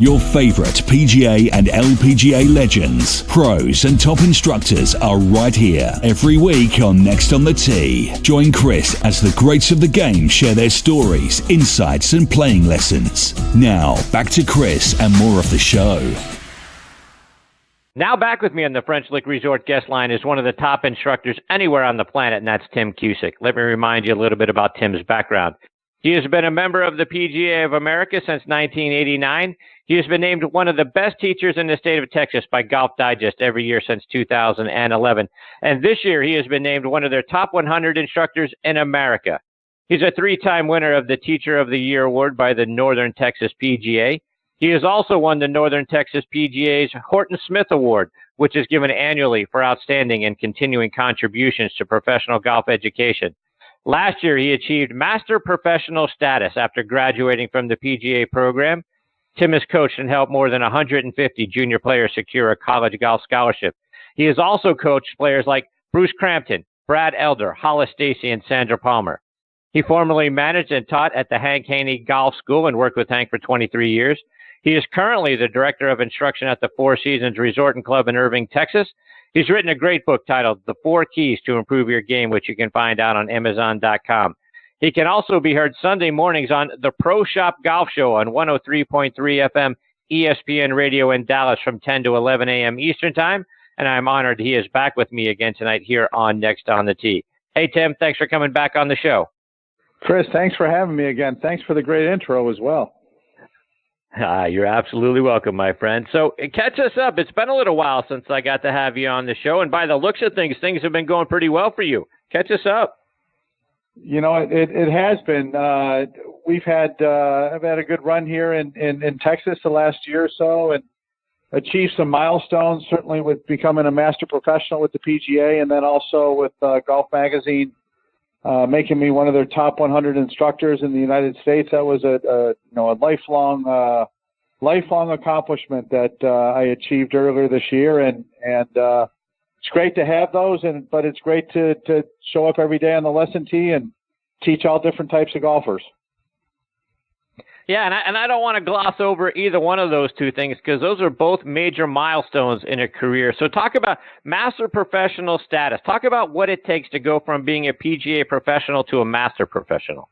Your favorite PGA and LPGA legends, pros and top instructors are right here every week on Next on the Tee. Join Chris as the greats of the game share their stories, insights and playing lessons. Now, back to Chris and more of the show. Now back with me on the French Lick Resort guest line is one of the top instructors anywhere on the planet, and that's Tim Cusick. Let me remind you a little bit about Tim's background. He has been a member of the PGA of America since 1989. He has been named one of the best teachers in the state of Texas by Golf Digest every year since 2011. And this year, he has been named one of their top 100 instructors in America. He's a three-time winner of the Teacher of the Year award by the Northern Texas PGA. He has also won the Northern Texas PGA's Horton Smith Award, which is given annually for outstanding and continuing contributions to professional golf education. Last year, he achieved Master Professional status after graduating from the PGA program. Tim has coached and helped more than 150 junior players secure a college golf scholarship. He has also coached players like Bruce Crampton, Brad Elder, Hollis Stacy, and Sandra Palmer. He formerly managed and taught at the Hank Haney Golf School and worked with Hank for 23 years. He is currently the Director of Instruction at the Four Seasons Resort and Club in Irving, Texas. He's written a great book titled The 4 Keys to Improve Your Game, which you can find out on Amazon.com. He can also be heard Sunday mornings on the Pro Shop Golf Show on 103.3 FM ESPN Radio in Dallas from 10 to 11 a.m. Eastern Time. And I'm honored he is back with me again tonight here on Next on the Tee. Hey, Tim, thanks for coming back on the show. Chris, thanks for having me again. Thanks for the great intro as well. You're absolutely welcome, my friend. So catch us up. It's been a little while since I got to have you on the show, and by the looks of things, things have been going pretty well for you. Catch us up. You know, it has been. I've had a good run here in Texas the last year or so, and achieved some milestones, certainly with becoming a master professional with the PGA, and then also with Golf Magazine making me one of their top 100 instructors in the United States. That was a lifelong accomplishment that I achieved earlier this year, and it's great to have those, but it's great to show up every day on the lesson tee and teach all different types of golfers. Yeah, and I don't want to gloss over either one of those two things because those are both major milestones in a career. So talk about master professional status. Talk about what it takes to go from being a PGA professional to a master professional.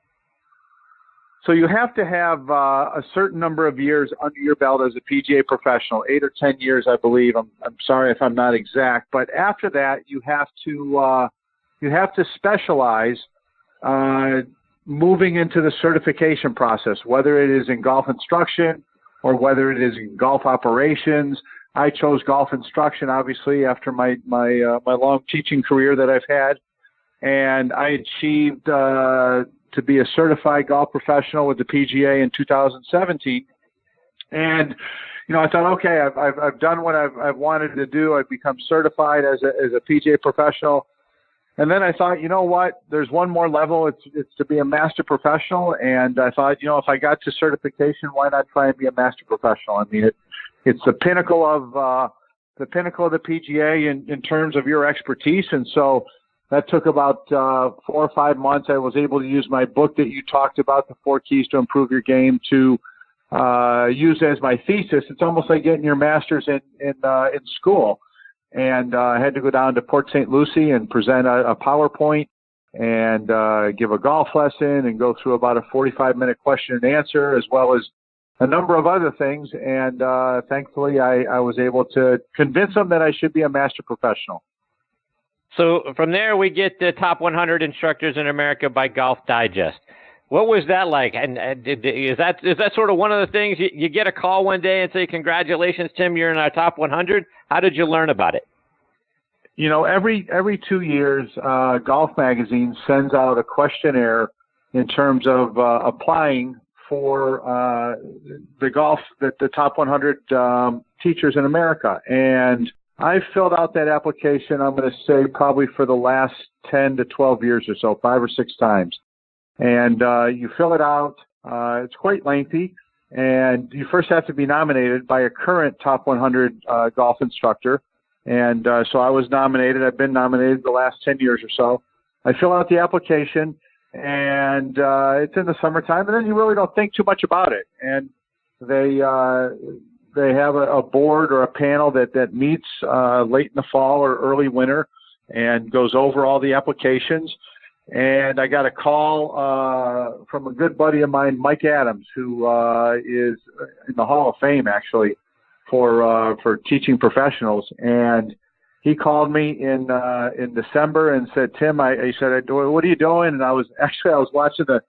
So you have to have a certain number of years under your belt as a PGA professional, 8 or 10 years, I believe. I'm sorry if I'm not exact, but after that, you have to specialize moving into the certification process, whether it is in golf instruction or whether it is in golf operations. I chose golf instruction, obviously, after my long teaching career that I've had, and I achieved to be a certified golf professional with the PGA in 2017. And I thought, okay, I've done what I've wanted to do. I've become certified as a PGA professional. And then I thought, you know what? There's one more level. It's to be a master professional. And I thought, if I got to certification, why not try and be a master professional? I mean, it's the pinnacle of the PGA in terms of your expertise. And so that took about 4 or 5 months. I was able to use my book that you talked about, The 4 Keys to Improve Your Game, to use as my thesis. It's almost like getting your master's in school. And I had to go down to Port St. Lucie and present a PowerPoint and give a golf lesson and go through about a 45-minute question and answer, as well as a number of other things. And thankfully, I was able to convince them that I should be a master professional. So from there, we get the top 100 instructors in America by Golf Digest. What was that like? And is that sort of one of the things you get a call one day and say, "Congratulations, Tim, you're in our top 100"? How did you learn about it? Every 2 years, Golf Magazine sends out a questionnaire in terms of applying for the top 100 teachers in America. And I filled out that application, I'm going to say probably for the last 10 to 12 years or so, 5 or 6 times. And you fill it out. It's quite lengthy. And you first have to be nominated by a current top 100 golf instructor. And so I was nominated. I've been nominated the last 10 years or so. I fill out the application, and it's in the summertime, and then you really don't think too much about it. And they have a board or a panel that meets late in the fall or early winter and goes over all the applications. And I got a call from a good buddy of mine, Mike Adams, who is in the Hall of Fame actually for teaching professionals. And he called me in December and said, Tim, he said, what are you doing? And I was watching the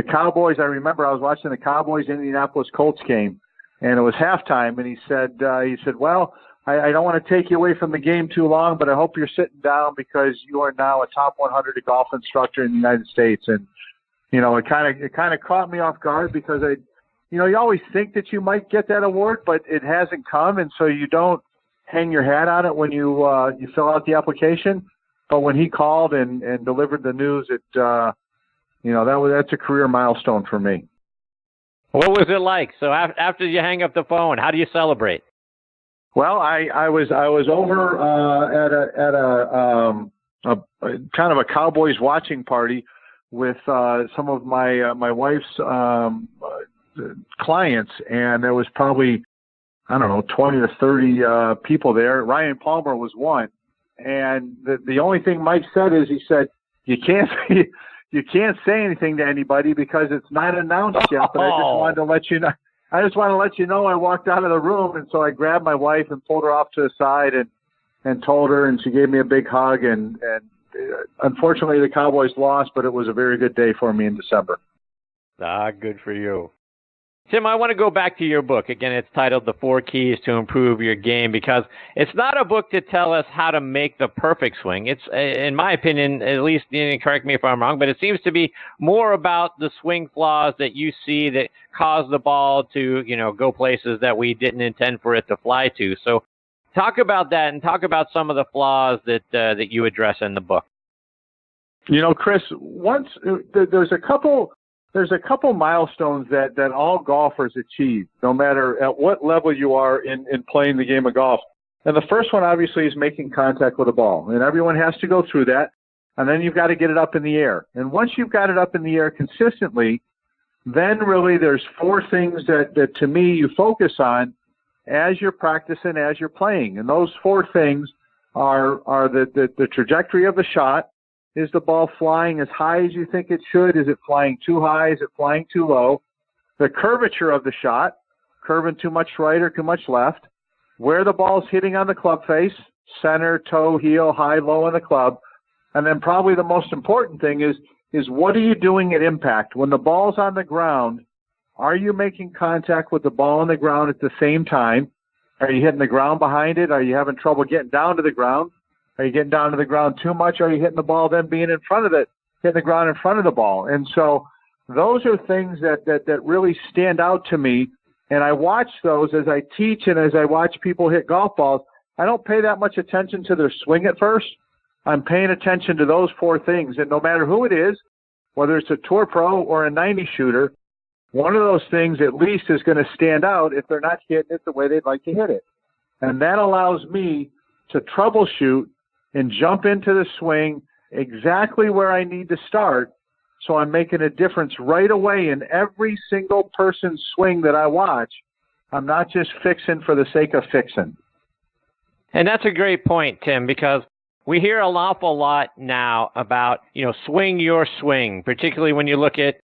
Cowboys. I remember I was watching the Cowboys Indianapolis Colts game, and it was halftime. And he said, well, I don't want to take you away from the game too long, but I hope you're sitting down because you are now a top 100 golf instructor in the United States. And, you know, it kind of caught me off guard because you always think that you might get that award, but it hasn't come. And so you don't hang your hat on it when you fill out the application. But when he called and delivered the news, that's a career milestone for me. What was it like? So after you hang up the phone, how do you celebrate? Well, I was over at a kind of a Cowboys watching party with some of my wife's clients, and there was probably, I don't know, 20 to 30 people there. Ryan Palmer was one, and the only thing Mike said is he said you can't say anything to anybody because it's not announced yet. But I just wanted to let you know. I just want to let you know I walked out of the room, and so I grabbed my wife and pulled her off to the side and told her, and she gave me a big hug. And unfortunately, the Cowboys lost, but it was a very good day for me in December. Good for you. Tim, I want to go back to your book. Again, it's titled The 4 Keys to Improve Your Game, because it's not a book to tell us how to make the perfect swing. It's, in my opinion, at least, correct me if I'm wrong, but it seems to be more about the swing flaws that you see that cause the ball to, go places that we didn't intend for it to fly to. So talk about that and talk about some of the flaws that you address in the book. Chris, there's a couple milestones that all golfers achieve, no matter at what level you are in playing the game of golf. And the first one, obviously, is making contact with a ball. And everyone has to go through that. And then you've got to get it up in the air. And once you've got it up in the air consistently, then really there's 4 things that to me you focus on as you're practicing, as you're playing. And those 4 things are the trajectory of the shot. Is the ball flying as high as you think it should? Is it flying too high? Is it flying too low? The curvature of the shot, curving too much right or too much left. Where the ball's hitting on the club face, center, toe, heel, high, low in the club. And then probably the most important thing is what are you doing at impact? When the ball's on the ground, are you making contact with the ball on the ground at the same time? Are you hitting the ground behind it? Are you having trouble getting down to the ground? Are you getting down to the ground too much? Are you hitting the ball then being in front of it, hitting the ground in front of the ball? And so those are things that really stand out to me. And I watch those as I teach and as I watch people hit golf balls. I don't pay that much attention to their swing at first. I'm paying attention to those 4 things. And no matter who it is, whether it's a tour pro or a 90 shooter, one of those things at least is going to stand out if they're not hitting it the way they'd like to hit it. And that allows me to troubleshoot and jump into the swing exactly where I need to start, so I'm making a difference right away in every single person's swing that I watch. I'm not just fixing for the sake of fixing. And that's a great point, Tim, because we hear an awful lot now about, swing your swing, particularly when you look at,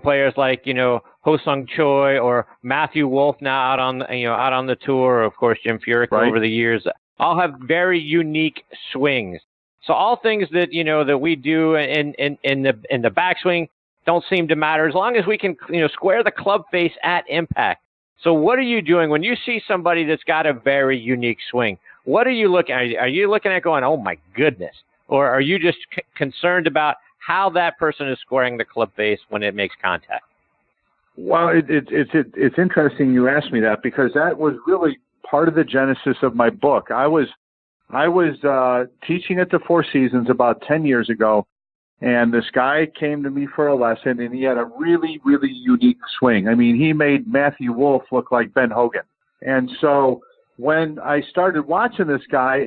players like, Ho-Sung Choi or Matthew Wolff now out on the tour, or of course, Jim Furyk right. Over the years. All have very unique swings. So all things that that we do in the backswing don't seem to matter as long as we can square the club face at impact. So what are you doing when you see somebody that's got a very unique swing? What are you looking at? Are you looking at going, oh my goodness, or are you just concerned about how that person is squaring the club face when it makes contact? Well, it's interesting you asked me that, because that was really part of the genesis of my book. I was teaching at the Four Seasons about 10 years ago, and this guy came to me for a lesson, and he had a really, really unique swing. I mean, he made Matthew Wolff look like Ben Hogan. And so when I started watching this guy,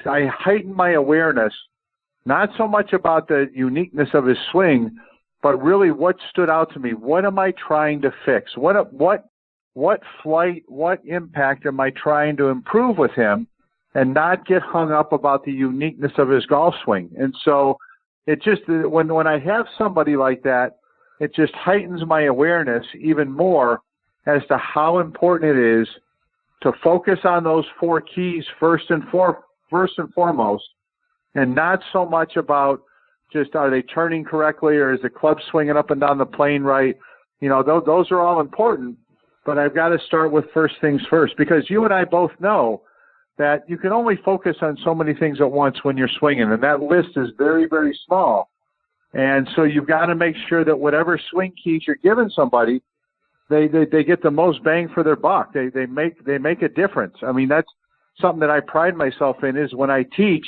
I heightened my awareness, not so much about the uniqueness of his swing, but really what stood out to me. What am I trying to fix? What what flight, what impact am I trying to improve with him, and not get hung up about the uniqueness of his golf swing. And so it just, when I have somebody like that, it just heightens my awareness even more as to how important it is to focus on those four keys first and foremost, and not so much about just are they turning correctly or is the club swinging up and down the plane right. You know, those are all important, but I've got to start with first things first, because you and I both know that you can only focus on so many things at once when you're swinging, and that list is very, very small. And so you've got to make sure that whatever swing keys you're giving somebody, they get the most bang for their buck. They make a difference. I mean, that's something that I pride myself in, is when I teach,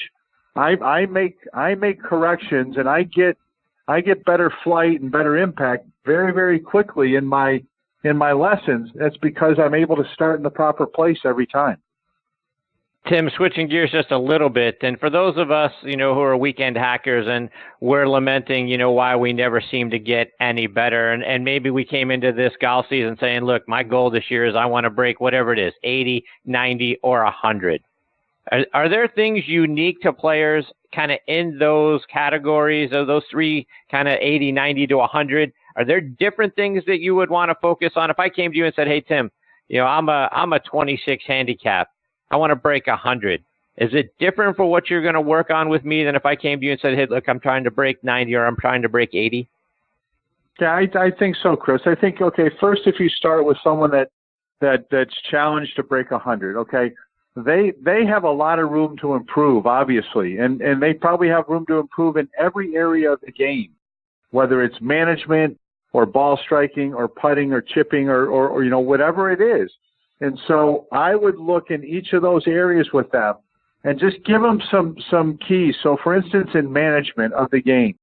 I make corrections, and I get better flight and better impact very, very quickly in my lessons. That's because I'm able to start in the proper place every time. Tim, switching gears just a little bit, and for those of us, who are weekend hackers and we're lamenting, why we never seem to get any better, and maybe we came into this golf season saying, look, my goal this year is I want to break whatever it is, 80, 90, or 100. Are there things unique to players kind of in those categories, of those three, kind of 80, 90 to 100? Are there different things that you would want to focus on? If I came to you and said, hey, Tim, I'm a 26 handicap. I want to break 100. Is it different for what you're going to work on with me than if I came to you and said, hey, look, I'm trying to break 90 or I'm trying to break 80? Yeah, I think so, Chris. I think, okay, first, if you start with someone that's challenged to break 100, okay, they have a lot of room to improve, obviously, and they probably have room to improve in every area of the game, whether it's management or ball striking or putting or chipping or whatever it is. And so I would look in each of those areas with them and just give them some keys. So, for instance, in management of the game,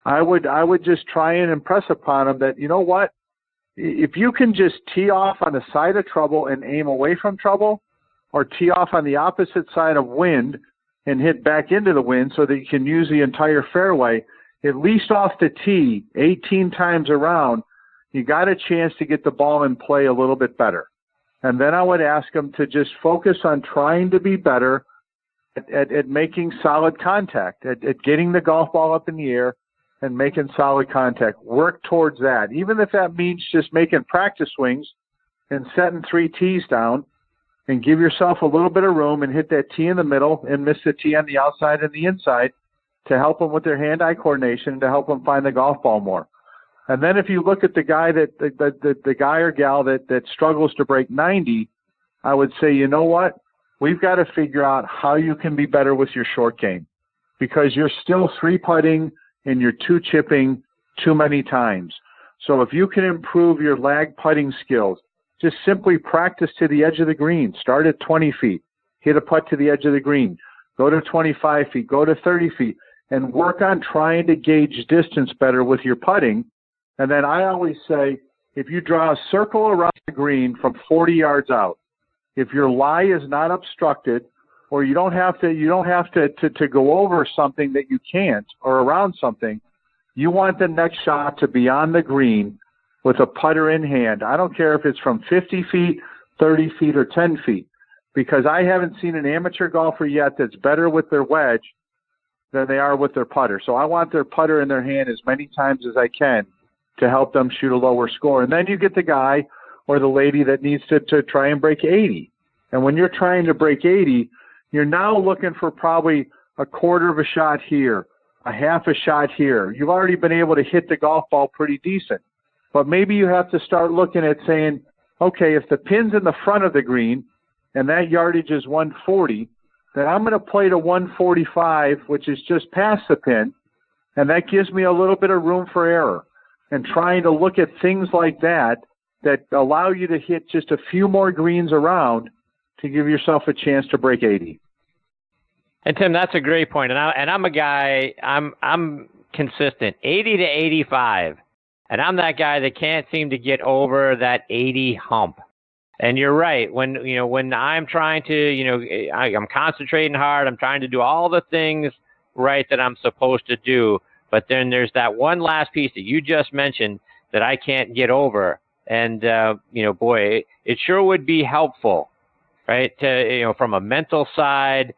I would just try and impress upon them that, you know what, if you can just tee off on the side of trouble and aim away from trouble, or tee off on the opposite side of wind and hit back into the wind so that you can use the entire fairway, at least off the tee 18 times around, you got a chance to get the ball in play a little bit better. And then I would ask them to just focus on trying to be better at making solid contact, at getting the golf ball up in the air and making solid contact. Work towards that. Even if that means just making practice swings and setting 3 tees down, and give yourself a little bit of room and hit that tee in the middle and miss the tee on the outside and the inside to help them with their hand-eye coordination and to help them find the golf ball more. And then if you look at the guy the guy or gal that struggles to break 90, I would say, you know what? We've got to figure out how you can be better with your short game, because you're still 3-putting and you're 2-chipping too many times. So if you can improve your lag putting skills, just simply practice to the edge of the green. Start at 20 feet. Hit a putt to the edge of the green. Go to 25 feet. Go to 30 feet. And work on trying to gauge distance better with your putting. And then I always say, if you draw a circle around the green from 40 yards out, if your lie is not obstructed, or you don't have to go over something that you can't, or around something, you want the next shot to be on the green with a putter in hand. I don't care if it's from 50 feet, 30 feet, or 10 feet, because I haven't seen an amateur golfer yet that's better with their wedge than they are with their putter. So I want their putter in their hand as many times as I can to help them shoot a lower score. And then you get the guy or the lady that needs to try and break 80. And when you're trying to break 80, you're now looking for probably a quarter of a shot here, a half a shot here. You've already been able to hit the golf ball pretty decent. But maybe you have to start looking at saying, okay, if the pin's in the front of the green and that yardage is 140, then I'm going to play to 145, which is just past the pin, and that gives me a little bit of room for error. And trying to look at things like that allow you to hit just a few more greens around to give yourself a chance to break 80. And Tim, that's a great point. And I'm a guy, I'm consistent, 80 to 85. And I'm that guy that can't seem to get over that 80 hump. And you're right. When I'm trying to, I'm concentrating hard. I'm trying to do all the things right that I'm supposed to do. But then there's that one last piece that you just mentioned that I can't get over. And, boy, it sure would be helpful, right, to, from a mental side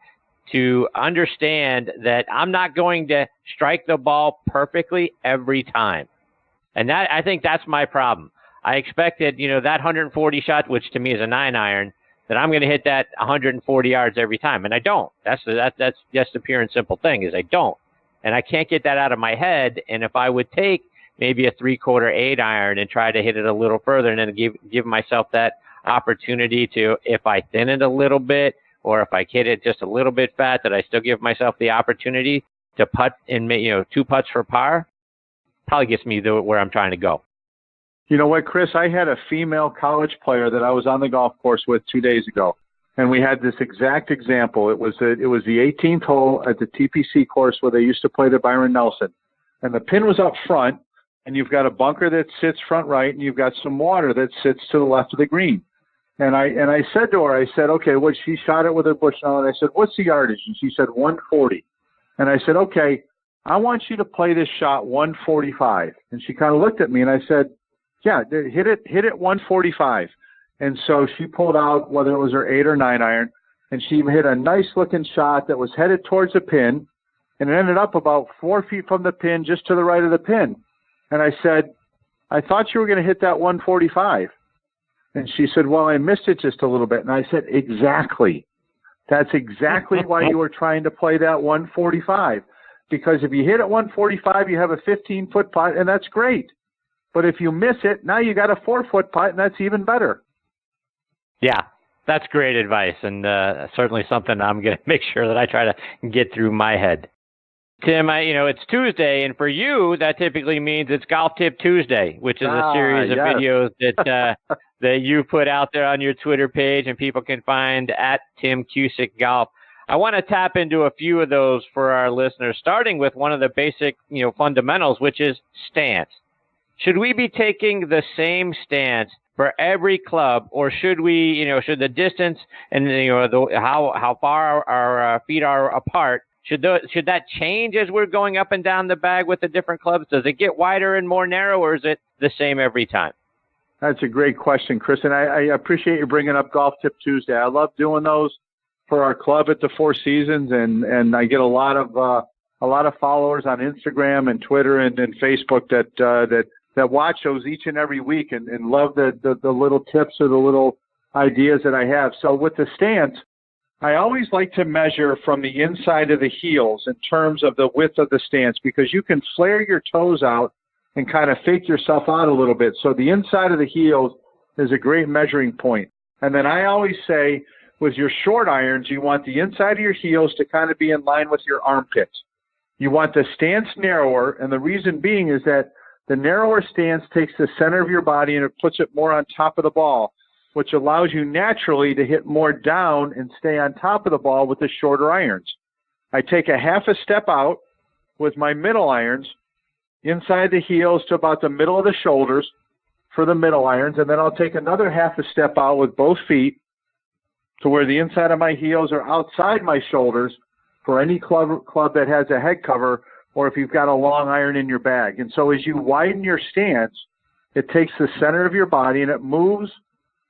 to understand that I'm not going to strike the ball perfectly every time. And I think that's my problem. I expected, that 140 shot, which to me is a 9-iron, that I'm going to hit that 140 yards every time. And I don't. That's just the pure and simple thing is I don't. And I can't get that out of my head. And if I would take maybe a 3/4 8-iron and try to hit it a little further and then give myself that opportunity to, if I thin it a little bit or if I hit it just a little bit fat, that I still give myself the opportunity to putt and make, 2 putts for par, probably gets me to where I'm trying to go. You know what, Chris? I had a female college player that I was on the golf course with 2 days ago, and we had this exact example. It was the 18th hole at the TPC course where they used to play the Byron Nelson, and the pin was up front, and you've got a bunker that sits front right, and you've got some water that sits to the left of the green. And I said to her, I said, okay, well, she shot it with her Bushnell, and I said, what's the yardage? And she said 140. And I said, okay, I want you to play this shot 145. And she kind of looked at me, and I said, yeah, hit it 145. And so she pulled out, whether it was her 8 or 9-iron, and she hit a nice-looking shot that was headed towards the pin, and it ended up about 4 feet from the pin, just to the right of the pin. And I said, I thought you were going to hit that 145. And she said, well, I missed it just a little bit. And I said, exactly. That's exactly why you were trying to play that 145. Because if you hit it 145, you have a 15-foot putt, and that's great. But if you miss it, now you got a 4-foot putt, and that's even better. Yeah, that's great advice, and certainly something I'm going to make sure that I try to get through my head. Tim, it's Tuesday, and for you, that typically means it's Golf Tip Tuesday, which is a series of videos that you put out there on your Twitter page, and people can find at Tim Cusick Golf. I want to tap into a few of those for our listeners, starting with one of the basic, fundamentals, which is stance. Should we be taking the same stance for every club, or should we, should the distance and how far our feet are apart, should that change as we're going up and down the bag with the different clubs? Does it get wider and more narrow, or is it the same every time? That's a great question, Chris, and I appreciate you bringing up Golf Tip Tuesday. I love doing those for our club at the Four Seasons, and I get a lot of followers on Instagram and Twitter and Facebook that watch those each and every week and love the little tips or the little ideas that I have. So with the stance, I always like to measure from the inside of the heels in terms of the width of the stance, because you can flare your toes out and kind of fake yourself out a little bit. So the inside of the heels is a great measuring point. And then I always say with your short irons, you want the inside of your heels to kind of be in line with your armpits. You want the stance narrower, and the reason being is that the narrower stance takes the center of your body and it puts it more on top of the ball, which allows you naturally to hit more down and stay on top of the ball with the shorter irons. I take a half a step out with my middle irons inside the heels to about the middle of the shoulders for the middle irons, and then I'll take another half a step out with both feet to where the inside of my heels are outside my shoulders for any club that has a head cover, or if you've got a long iron in your bag. And so as you widen your stance, it takes the center of your body and it moves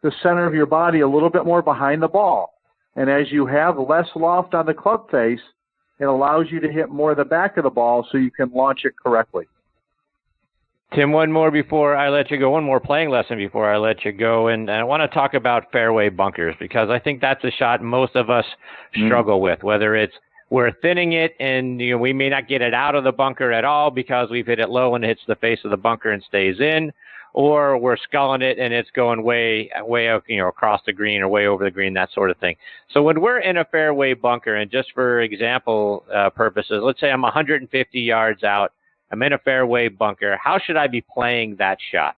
the center of your body a little bit more behind the ball. And as you have less loft on the club face, it allows you to hit more of the back of the ball so you can launch it correctly. Tim, one more before I let you go, one more playing lesson before I let you go. And I want to talk about fairway bunkers, because I think that's a shot most of us struggle with, whether it's we're thinning it and we may not get it out of the bunker at all because we've hit it low and it hits the face of the bunker and stays in, or we're sculling it and it's going way up, across the green or way over the green, that sort of thing. So when we're in a fairway bunker, and just for example purposes, let's say I'm 150 yards out, I'm in a fairway bunker, how should I be playing that shot?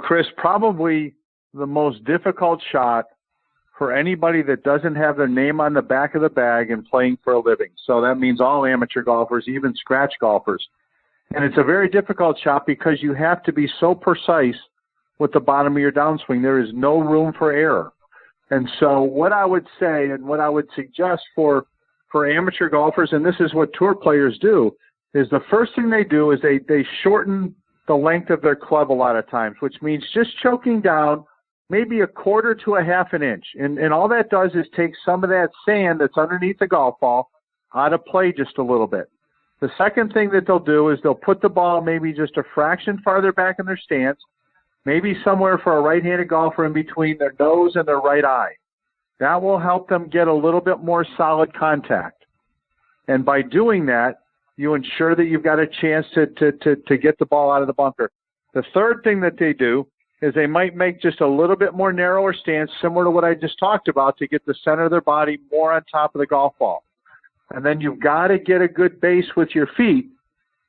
Chris, probably the most difficult shot for anybody that doesn't have their name on the back of the bag and playing for a living. So that means all amateur golfers, even scratch golfers. And it's a very difficult shot because you have to be so precise with the bottom of your downswing. There is no room for error. And so what I would say and what I would suggest for amateur golfers, and this is what tour players do, is the first thing they do is they shorten the length of their club a lot of times, which means just choking down maybe a quarter to a half an inch. And all that does is take some of that sand that's underneath the golf ball out of play just a little bit. The second thing that they'll do is they'll put the ball maybe just a fraction farther back in their stance, maybe somewhere for a right-handed golfer in between their nose and their right eye. That will help them get a little bit more solid contact. And by doing that, you ensure that you've got a chance to get the ball out of the bunker. The third thing that they do is they might make just a little bit more narrower stance, similar to what I just talked about, to get the center of their body more on top of the golf ball. And then you've got to get a good base with your feet.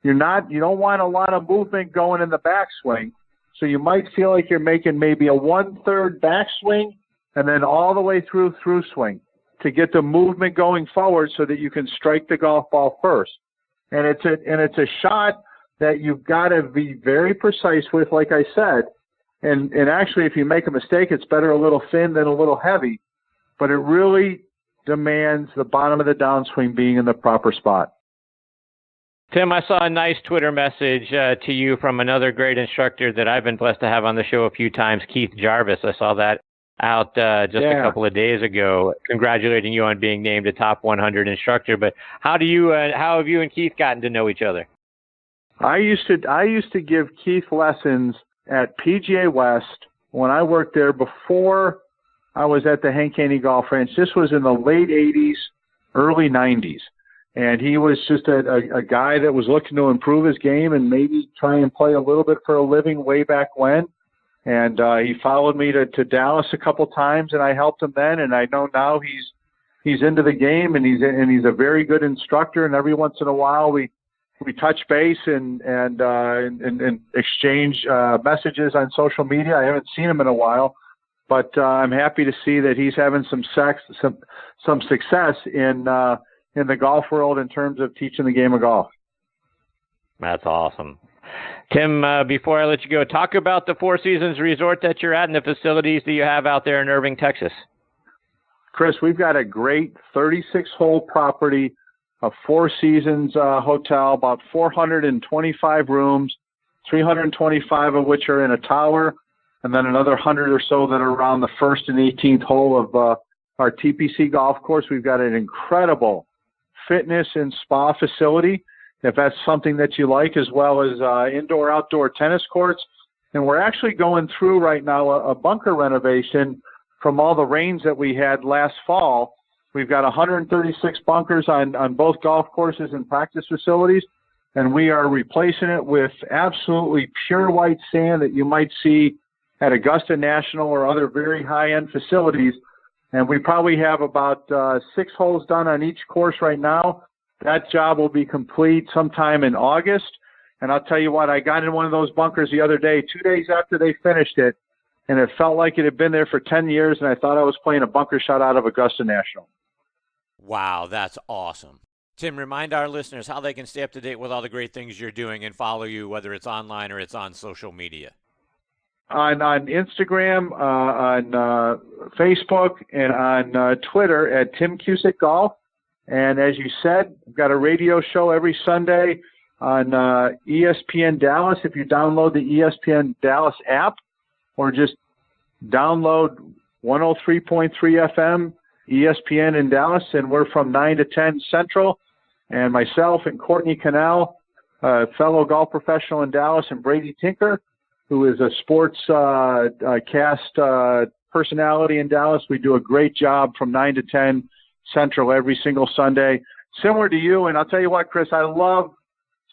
You don't want a lot of movement going in the backswing. So you might feel like you're making maybe a 1/3 backswing and then all the way through swing to get the movement going forward so that you can strike the golf ball first. And it's a shot that you've got to be very precise with, like I said. And actually, if you make a mistake, it's better a little thin than a little heavy. But it really demands the bottom of the downswing being in the proper spot. Tim, I saw a nice Twitter message to you from another great instructor that I've been blessed to have on the show a few times, Keith Jarvis. I saw that out a couple of days ago, congratulating you on being named a top 100 instructor. But how have you and Keith gotten to know each other? I used to give Keith lessons at PGA West when I worked there before I was at the Hank Haney Golf Ranch. This was in the late 80s, early 90s. And he was just a guy that was looking to improve his game and maybe try and play a little bit for a living way back when. And he followed me to Dallas a couple times, and I helped him then. And I know now he's into the game, and he's a very good instructor. And every once in a while we touch base and exchange messages on social media. I haven't seen him in a while, but I'm happy to see that he's having some success in the golf world in terms of teaching the game of golf. That's awesome. Tim, before I let you go, talk about the Four Seasons Resort that you're at and the facilities that you have out there in Irving, Texas. Chris, we've got a great 36-hole property, a Four Seasons hotel, about 425 rooms, 325 of which are in a tower, and then another 100 or so that are around the 1st and 18th hole of our TPC golf course. We've got an incredible fitness and spa facility, if that's something that you like, as well as indoor-outdoor tennis courts. And we're actually going through right now a bunker renovation from all the rains that we had last fall. We've got 136 bunkers on both golf courses and practice facilities, and we are replacing it with absolutely pure white sand that you might see at Augusta National or other very high-end facilities. And we probably have about 6 holes done on each course right now. That job will be complete sometime in August. And I'll tell you what, I got in one of those bunkers the other day, 2 days after they finished it, and it felt like it had been there for 10 years, and I thought I was playing a bunker shot out of Augusta National. Wow, that's awesome. Tim, remind our listeners how they can stay up to date with all the great things you're doing and follow you, whether it's online or it's on social media. On Instagram, on Facebook, and on Twitter at Tim Cusick Golf. And as you said, we've got a radio show every Sunday on ESPN Dallas. If you download the ESPN Dallas app, or just download 103.3 FM, ESPN in Dallas, and we're from 9 to 10 Central. And myself and Courtney Cannell, a fellow golf professional in Dallas, and Brady Tinker, who is a sports cast personality in Dallas. We do a great job from 9 to 10 Central every single Sunday, similar to you. And I'll tell you what, Chris, I love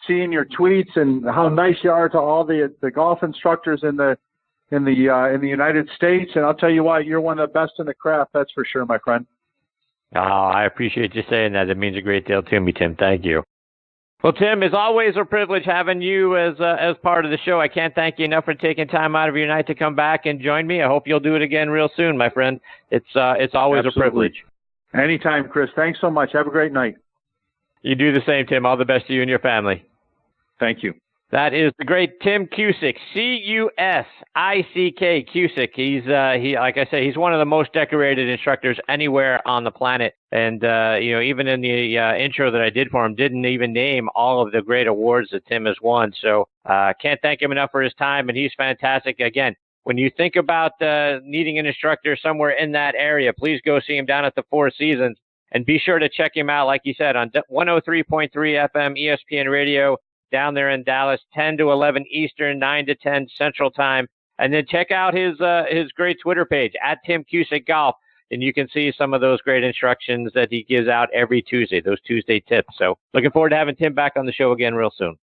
seeing your tweets and how nice you are to all the golf instructors in the United States. And I'll tell you what, you're one of the best in the craft. That's for sure, my friend. Oh, I appreciate you saying that. It means a great deal to me, Tim. Thank you. Well, Tim, it's always a privilege having you as part of the show. I can't thank you enough for taking time out of your night to come back and join me. I hope you'll do it again real soon, my friend. It's always Absolutely. A privilege. Anytime, Chris. Thanks so much. Have a great night. You do the same, Tim. All the best to you and your family. Thank you. That is the great Tim Cusick, Cusick, Cusick. He's like I say, he's one of the most decorated instructors anywhere on the planet. And even in the intro that I did for him, didn't even name all of the great awards that Tim has won. So can't thank him enough for his time, and he's fantastic. Again, when you think about needing an instructor somewhere in that area, please go see him down at the Four Seasons, and be sure to check him out, like you said, on 103.3 FM ESPN Radio. Down there in Dallas, 10 to 11 Eastern, 9 to 10 Central Time. And then check out his great Twitter page, @Tim Cusick Golf, and you can see some of those great instructions that he gives out every Tuesday, those Tuesday tips. So looking forward to having Tim back on the show again real soon.